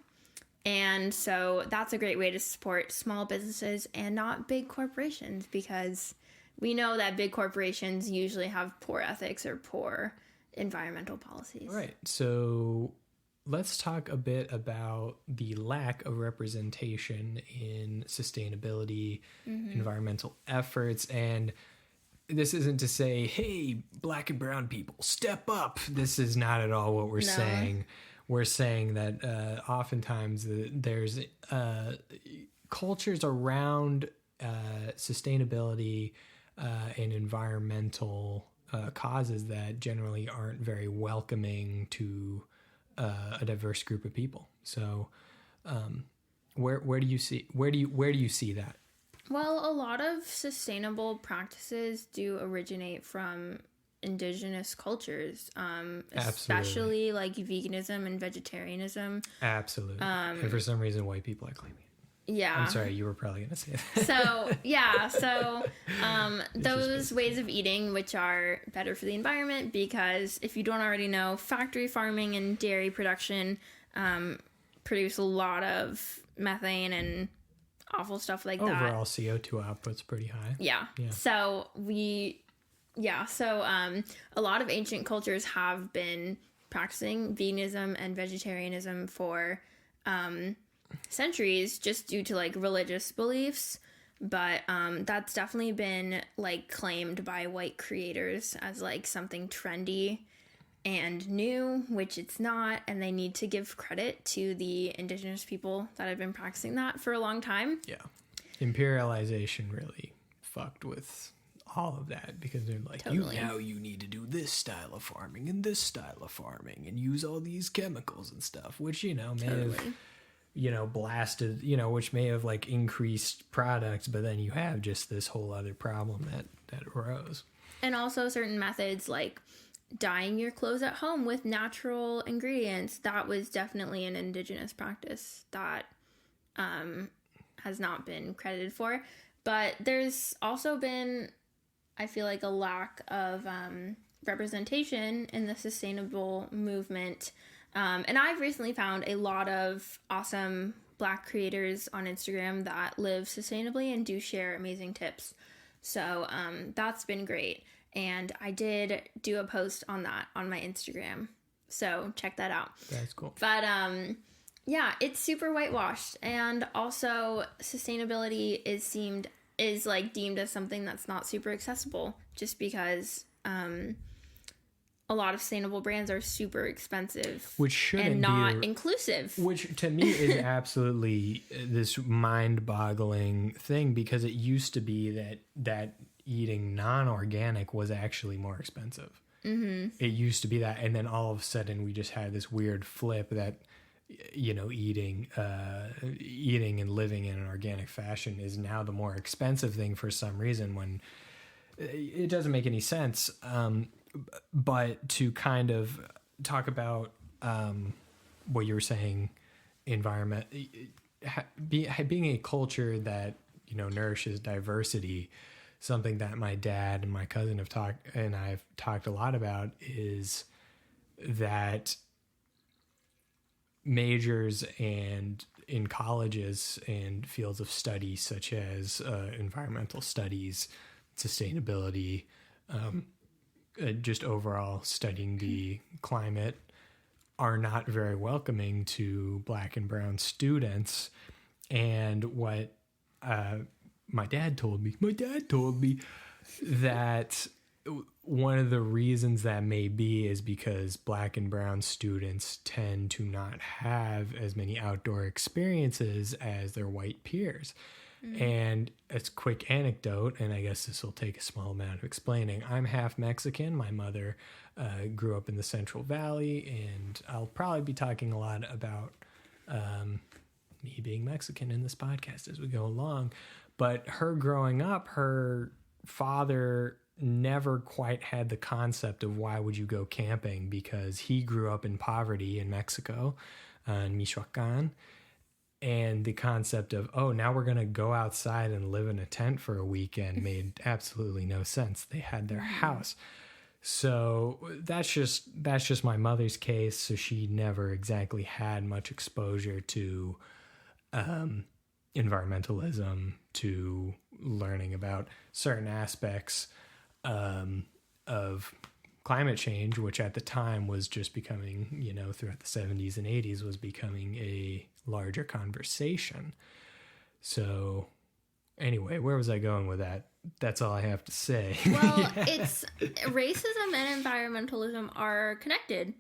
And so that's a great way to support small businesses and not big corporations, because we know that big corporations usually have poor ethics or poor environmental policies. Right. So let's talk a bit about the lack of representation in sustainability, environmental efforts. And this isn't to say, hey, Black and brown people, step up. This is not at all what we're saying. We're saying that oftentimes there's cultures around sustainability and environmental causes that generally aren't very welcoming to a diverse group of people. So, where do you see that? Well, a lot of sustainable practices do originate from indigenous cultures, especially like veganism and vegetarianism. Absolutely. And for some reason, white people are claiming it. Yeah. I'm sorry, you were probably going to say that. So those ways of eating, which are better for the environment, because if you don't already know, factory farming and dairy production produce a lot of methane and awful stuff like that. Overall CO2 output's pretty high. Yeah. So a lot of ancient cultures have been practicing veganism and vegetarianism for centuries, just due to like religious beliefs. But that's definitely been like claimed by white creators as like something trendy and new, which it's not, and they need to give credit to the indigenous people that have been practicing that for a long time. Yeah. Imperialization really fucked with all of that, because they're like, Totally. you need to do this style of farming and this style of farming and use all these chemicals and stuff, which, may have, blasted, which may have like increased products, but then you have just this whole other problem that arose. And also certain methods like dyeing your clothes at home with natural ingredients, that was definitely an indigenous practice that has not been credited for. But there's also been, I feel like, a lack of representation in the sustainable movement. And I've recently found a lot of awesome Black creators on Instagram that live sustainably and do share amazing tips. So that's been great. And I did do a post on that on my Instagram. So check that out. That's cool. But yeah, it's super whitewashed. And also sustainability is like deemed as something that's not super accessible just because a lot of sustainable brands are super expensive, which shouldn't and not inclusive. Which to me is absolutely this mind-boggling thing, because it used to be that eating non-organic was actually more expensive. Mm-hmm. It used to be that, and then all of a sudden we just had this weird flip that eating and living in an organic fashion is now the more expensive thing for some reason, when it doesn't make any sense. But to kind of talk about what you were saying, environment, being a culture that nourishes diversity, something that my dad and my cousin I've talked a lot about is that majors and in colleges and fields of study such as environmental studies, sustainability, just overall studying the climate, are not very welcoming to Black and brown students. And what my dad told me that one of the reasons that may be is because Black and brown students tend to not have as many outdoor experiences as their white peers. And it's a quick anecdote, and I guess this will take a small amount of explaining. I'm half Mexican. My mother grew up in the Central Valley, and I'll probably be talking a lot about me being Mexican in this podcast as we go along. But her growing up, her father never quite had the concept of why would you go camping, because he grew up in poverty in Mexico, in Michoacan. And the concept of, now we're going to go outside and live in a tent for a weekend made absolutely no sense. They had their house. So that's just my mother's case. So she never exactly had much exposure to environmentalism, to learning about certain aspects of climate change, which at the time was just becoming, throughout the 70s and 80s, was becoming a larger conversation. So anyway, where was I going with that? That's all I have to say. Well, it's racism and environmentalism are connected.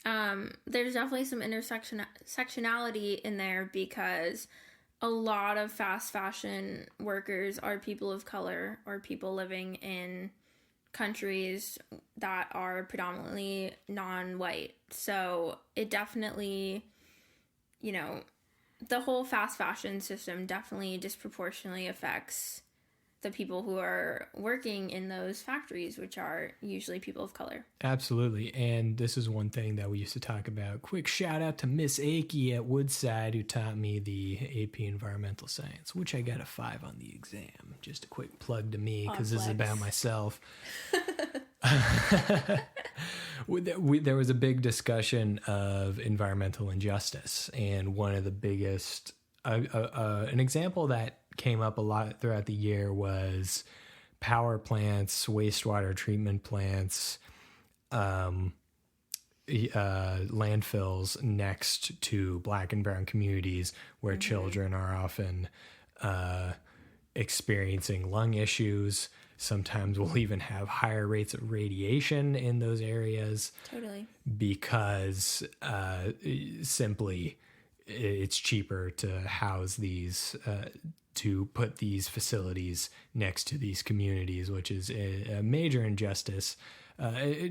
There's definitely some intersectionality in there, because a lot of fast fashion workers are people of color or people living in countries that are predominantly non-white. So it definitely, the whole fast fashion system definitely disproportionately affects the people who are working in those factories, which are usually people of color. Absolutely. And this is one thing that we used to talk about. Quick shout out to Miss Akey at Woodside, who taught me the AP Environmental Science, which I got a 5 on the exam. Just a quick plug to me, because this is about myself. There was a big discussion of environmental injustice, and one of the biggest, an example that came up a lot throughout the year was power plants, wastewater treatment plants, landfills next to Black and brown communities where children are often experiencing lung issues. Sometimes we'll even have higher rates of radiation in those areas. Totally. Because simply it's cheaper to house these, to put these facilities next to these communities, which is a major injustice.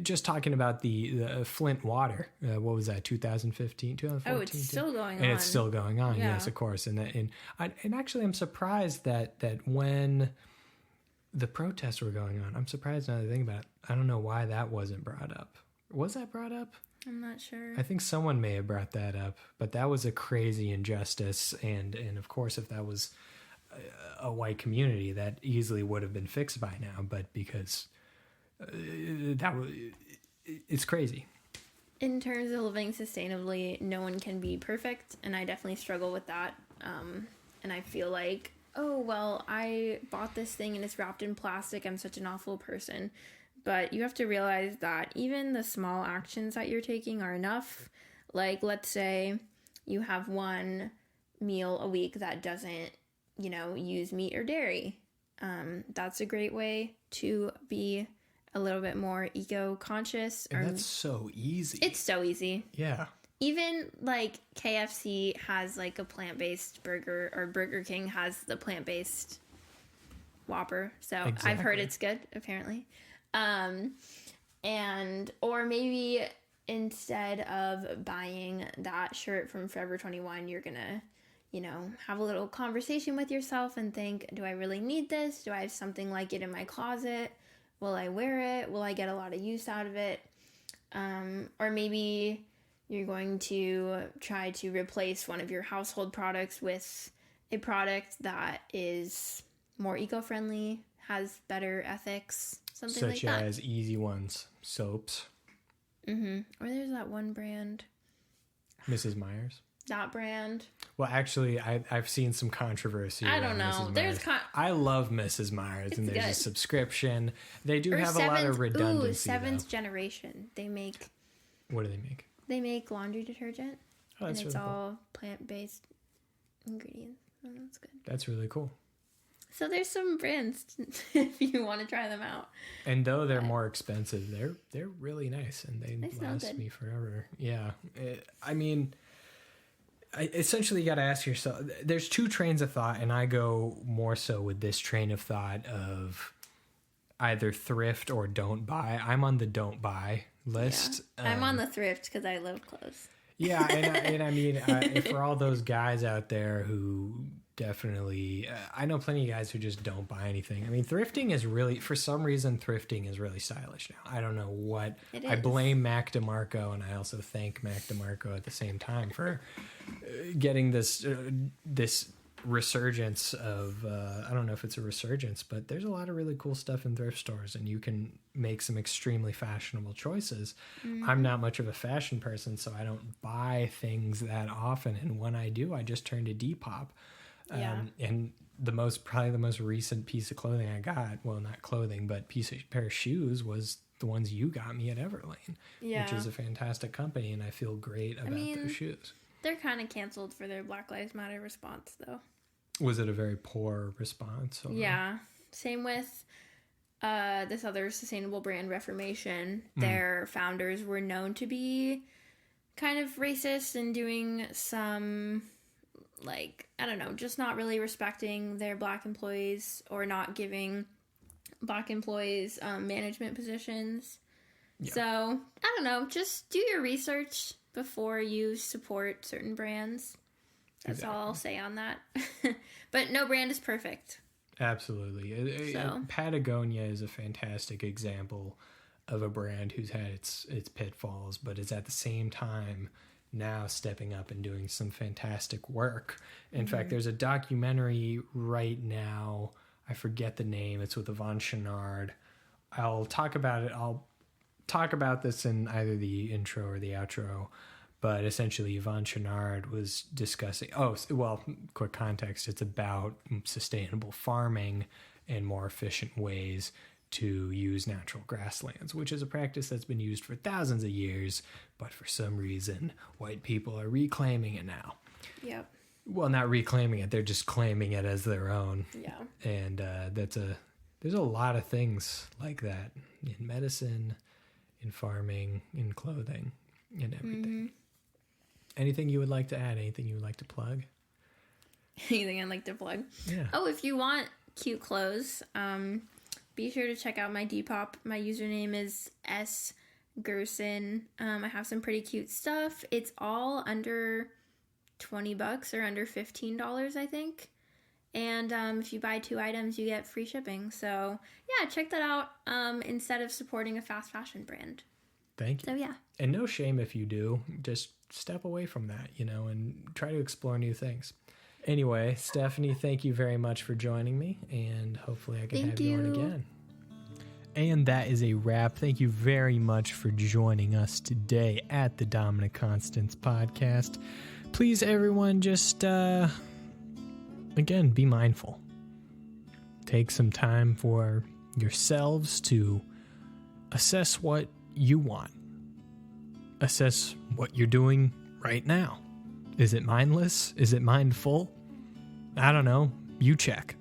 Just talking about the Flint water. What was that? 2015, 2014? Oh, it's still going on. And it's still going on. Yeah. Yes, of course. And actually, I'm surprised that when the protests were going on, I'm surprised now that I think about it. I don't know why that wasn't brought up. Was that brought up? I'm not sure. I think someone may have brought that up, but that was a crazy injustice. And of course, if that was a white community, that easily would have been fixed by now. But because it's crazy. In terms of living sustainably, no one can be perfect, and I definitely struggle with that. And I feel like, oh, well, I bought this thing and it's wrapped in plastic. I'm such an awful person. But you have to realize that even the small actions that you're taking are enough. Like, let's say you have one meal a week that doesn't, use meat or dairy. That's a great way to be a little bit more eco-conscious. And that's so easy. It's so easy. Yeah. Even like KFC has like a plant-based burger, or Burger King has the plant-based Whopper. So exactly. I've heard it's good, apparently. Or maybe instead of buying that shirt from Forever 21, you're gonna, have a little conversation with yourself and think, do I really need this? Do I have something like it in my closet? Will I wear it? Will I get a lot of use out of it? Or maybe you're going to try to replace one of your household products with a product that is more eco-friendly, has better ethics, something like that. Such as easy ones, soaps. Mm-hmm. Or there's that one brand. Mrs. Meyer's. That brand. Well, actually, I've seen some controversy. I don't know. I love Mrs. Meyer's, and there's a subscription. They do have a lot of redundancy. Seventh Generation. They make. What do they make? They make laundry detergent. Oh, that's and it's really cool. all plant-based ingredients. Oh, that's good. That's really cool. So there's some brands if you want to try them out. And though they're more expensive, they're really nice, and they last me forever. Yeah, I essentially got to ask yourself, there's two trains of thought, and I go more so with this train of thought of either thrift or don't buy. I'm on the don't buy list. Yeah. I'm on the thrift because I love clothes. Yeah, and for all those guys out there who definitely, I know plenty of guys who just don't buy anything. I mean, thrifting is really, for some reason, thrifting is really stylish now. I don't know what. I blame Mac DeMarco, and I also thank Mac DeMarco at the same time for getting this resurgence of, I don't know if it's a resurgence, but there's a lot of really cool stuff in thrift stores, and you can make some extremely fashionable choices. Mm-hmm. I'm not much of a fashion person, so I don't buy things that often, and when I do, I just turn to Depop. And probably the most recent piece of clothing I got, well, not clothing, but pair of shoes was the ones you got me at Everlane, which is a fantastic company, and I feel great about those shoes. They're kind of canceled for their Black Lives Matter response, though. Was it a very poor response? Or? Yeah. Same with this other sustainable brand, Reformation. Their founders were known to be kind of racist and doing some, I don't know, just not really respecting their Black employees or not giving Black employees management positions. Yeah. So, I don't know, just do your research before you support certain brands. That's all I'll say on that. But no brand is perfect. Absolutely. Patagonia is a fantastic example of a brand who's had its pitfalls, but is at the same time now stepping up and doing some fantastic work. In fact, there's a documentary right now. I forget the name. It's with Yvon Chouinard. I'll talk about it. I'll talk about this in either the intro or the outro. But essentially, Yvon Chouinard was discussing... quick context. It's about sustainable farming and more efficient ways to use natural grasslands, which is a practice that's been used for thousands of years, but for some reason, white people are reclaiming it now. Yep. Well, not reclaiming it. They're just claiming it as their own. Yeah. And there's a lot of things like that in medicine, in farming, in clothing, in everything. Mm-hmm. Anything you would like to add? Anything you would like to plug? Anything I'd like to plug? Yeah. Oh, if you want cute clothes, be sure to check out my Depop. My username is Gerson. I have some pretty cute stuff. It's all under $20 or under $15, I think. And if you buy 2 items, you get free shipping. So yeah, check that out instead of supporting a fast fashion brand. Thank you. So yeah. And no shame if you do. Just step away from that, and try to explore new things. Anyway, Stephanie, thank you very much for joining me, and hopefully I can have you on again. And that is a wrap. Thank you very much for joining us today at the DConstantz podcast. Please, everyone, just, again, be mindful. Take some time for yourselves to assess what you want. Assess what you're doing right now. Is it mindless? Is it mindful? I don't know. You check.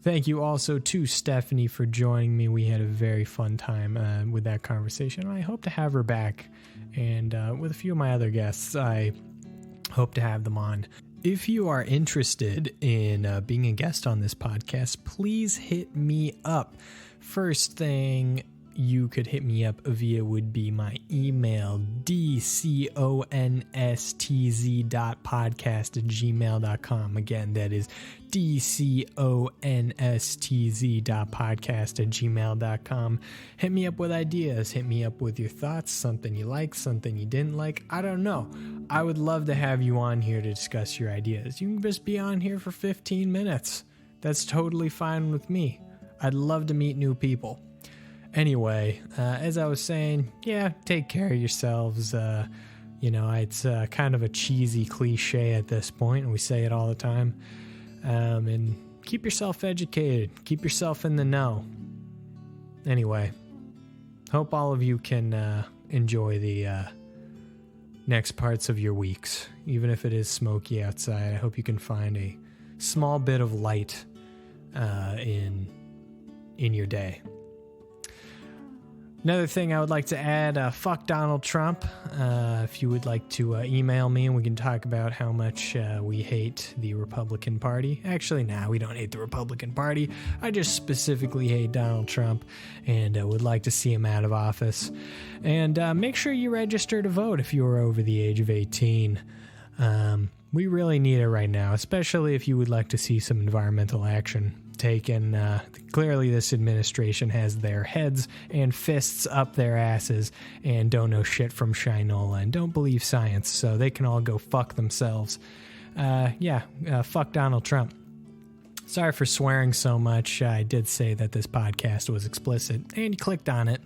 Thank you also to Stephanie for joining me. We had a very fun time with that conversation. I hope to have her back. And with a few of my other guests, I hope to have them on. If you are interested in being a guest on this podcast, please hit me up. First thing you could hit me up via would be my email, dconstz.podcast@gmail.com. Again, that is dconstz.podcast@gmail.com. Hit me up with ideas. Hit me up with your thoughts, something you like, something you didn't like. I don't know. I would love to have you on here to discuss your ideas. You can just be on here for 15 minutes. That's totally fine with me. I'd love to meet new people. Anyway, as I was saying, yeah, take care of yourselves. It's kind of a cheesy cliche at this point, and we say it all the time. And keep yourself educated. Keep yourself in the know. Anyway, hope all of you can enjoy the next parts of your weeks. Even if it is smoky outside, I hope you can find a small bit of light in your day. Another thing I would like to add, fuck Donald Trump. If you would like to email me and we can talk about how much we hate the Republican Party. Actually, we don't hate the Republican Party. I just specifically hate Donald Trump and would like to see him out of office. And make sure you register to vote if you are over the age of 18. We really need it right now, especially if you would like to see some environmental action taken. Clearly this administration has their heads and fists up their asses and don't know shit from shinola and don't believe science, so they can all go fuck themselves. Fuck Donald Trump. Sorry for swearing so much. I did say that this podcast was explicit, and you clicked on it,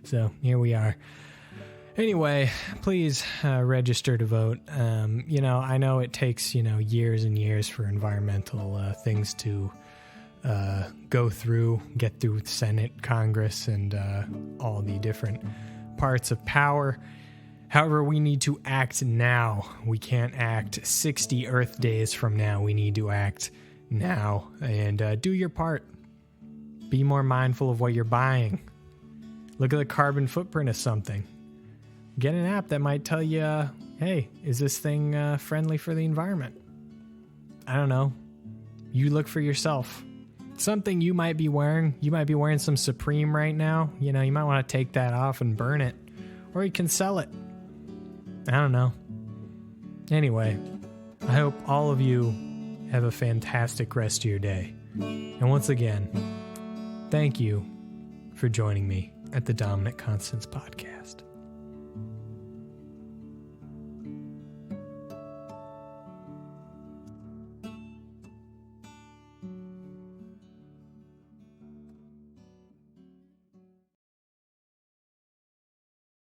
so here we are. Anyway, please register to vote. I know it takes, years and years for environmental things to get through the Senate, Congress, and all the different parts of power. However, we need to act now. We can't act 60 Earth days from now. We need to act now and do your part. Be more mindful of what you're buying. Look at the carbon footprint of something. Get an app that might tell you, hey, is this thing friendly for the environment? I don't know. You look for yourself. Something you might be wearing. You might be wearing some Supreme right now. You might want to take that off and burn it. Or you can sell it. I don't know. Anyway, I hope all of you have a fantastic rest of your day. And once again, thank you for joining me at the DConstantz podcast.